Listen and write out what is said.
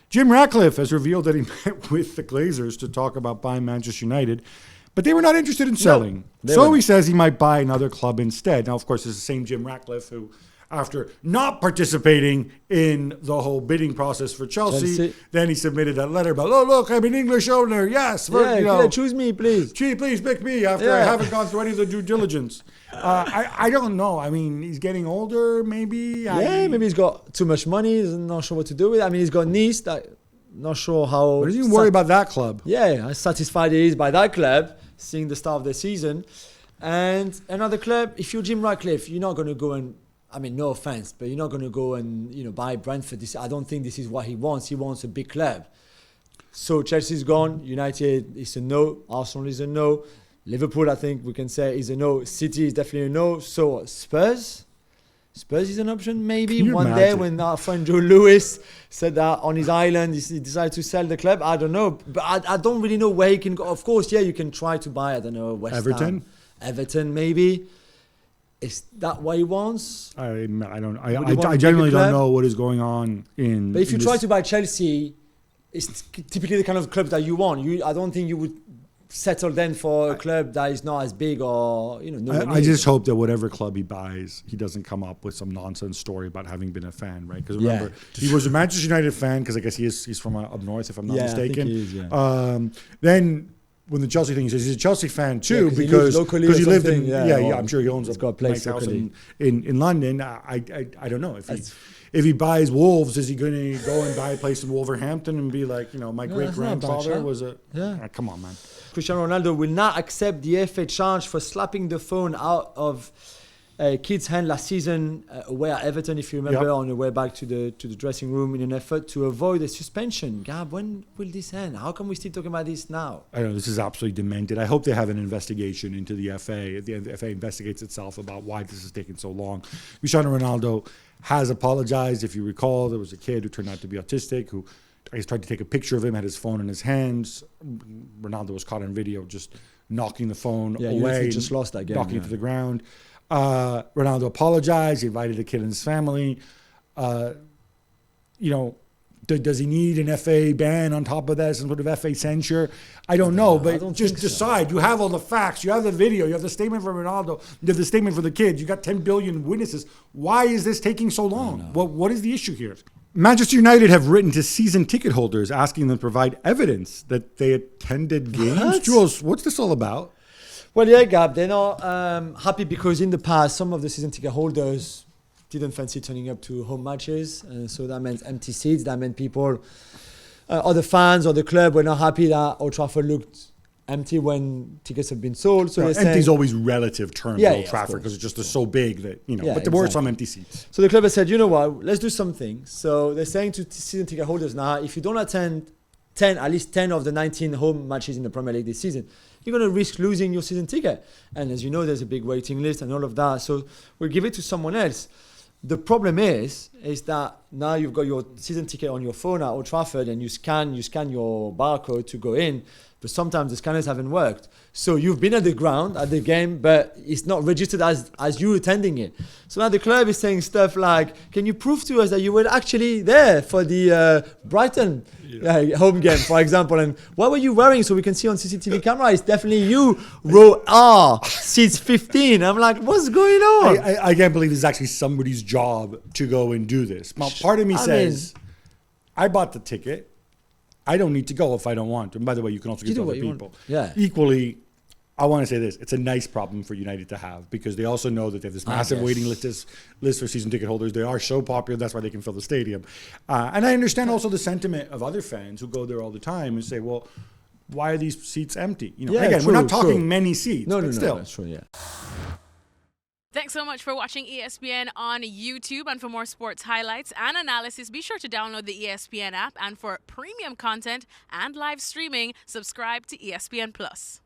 Jim Ratcliffe has revealed that he met with the Glazers to talk about buying Manchester United, but they were not interested in selling. So he says he might buy another club instead. Now, of course, it's the same Jim Ratcliffe who, after not participating in the whole bidding process for Chelsea, then he submitted that letter about, oh, look, I'm an English owner. Yes. Choose me, please. Please pick me after I haven't gone through any of the due diligence. I don't know. I mean, he's getting older, maybe. Maybe he's got too much money. He's not sure what to do with it. I mean, he's got Nice. Not sure how. But doesn't even worry about that club. Yeah, how satisfied he is by that club, seeing the start of the season. And another club, if you're Jim Ratcliffe, you're not going to go and, I mean, no offense, but you're not going to go and buy Brentford. I don't think this is what he wants. He wants a big club. So Chelsea's gone. United is a no. Arsenal is a no. Liverpool, I think we can say, is a no. City is definitely a no. So Spurs is an option maybe. One day when our friend Joe Lewis said that on his island, he decided to sell the club. I don't know. But I don't really know where he can go. Of course, you can try to buy, I don't know, West Ham. Everton maybe. Is that what he wants? I genuinely don't know what is going on in. But if you try to buy Chelsea, it's typically the kind of club that you want. I don't think you would settle then for a club that is not as big or I just hope that whatever club he buys, he doesn't come up with some nonsense story about having been a fan, right? Because remember, he was a Manchester United fan because I guess he's from up north, if I'm not mistaken. I think he is, then when the Chelsea thing, he says he's a Chelsea fan too because he lived in I'm sure he owns a nice house in London. I don't know if he buys Wolves, is he going to go and buy a place in Wolverhampton and be like, my great grandfather was a come on, man. Cristiano Ronaldo will not accept the FA charge for slapping the phone out of a kid's hand last season away at Everton, if you remember, on the way back to the dressing room in an effort to avoid a suspension. Gab, when will this end? How come we still talking about this now? I know, this is absolutely demented. I hope they have an investigation into the FA. The FA investigates itself about why this is taking so long. Cristiano Ronaldo has apologized. If you recall, there was a kid who turned out to be autistic who I tried to take a picture of him, had his phone in his hands. Ronaldo was caught on video just knocking the phone away. He just lost that game. Knocking it to the ground. Ronaldo apologized. He invited the kid and his family. Does he need an FA ban on top of that, some sort of FA censure? I don't know, but just decide. You have all the facts. You have the video. You have the statement from Ronaldo. You have the statement for the kids. You got 10 billion witnesses. Why is this taking so long? What is the issue here? Manchester United have written to season ticket holders asking them to provide evidence that they attended games. Jules, what's this all about? Well, yeah, Gab, they're not happy because in the past, some of the season ticket holders didn't fancy turning up to home matches. So that meant empty seats. That meant people, other fans or the club were not happy that Old Trafford looked empty when tickets have been sold. So empty is always relative term for Old Trafford because it's just so big that, but there were some empty seats. So the club has said, you know what, let's do something. So they're saying to season ticket holders now, if you don't attend at least 10 of the 19 home matches in the Premier League this season, you're going to risk losing your season ticket. And as you know, there's a big waiting list and all of that. So we'll give it to someone else. The problem is that now you've got your season ticket on your phone at Old Trafford and you scan your barcode to go in, but sometimes the scanners haven't worked. So you've been at the ground at the game, but it's not registered as you attending it. So now the club is saying stuff like, can you prove to us that you were actually there for the Brighton home game, for example? And what were you wearing so we can see on CCTV camera? It's definitely you, row R, seats 15. I'm like, what's going on? I can't believe it's actually somebody's job to go and do this. Now, part of me says, I bought the ticket. I don't need to go if I don't want to. And by the way, you can also give to other people. Yeah. Equally, I want to say this. It's a nice problem for United to have because they also know that they have this massive waiting list for season ticket holders. They are so popular. That's why they can fill the stadium. And I understand also the sentiment of other fans who go there all the time and say, well, why are these seats empty? Again, we're not talking many seats. No, still. That's true, yeah. Thanks so much for watching ESPN on YouTube. And for more sports highlights and analysis, be sure to download the ESPN app. And for premium content and live streaming, subscribe to ESPN Plus.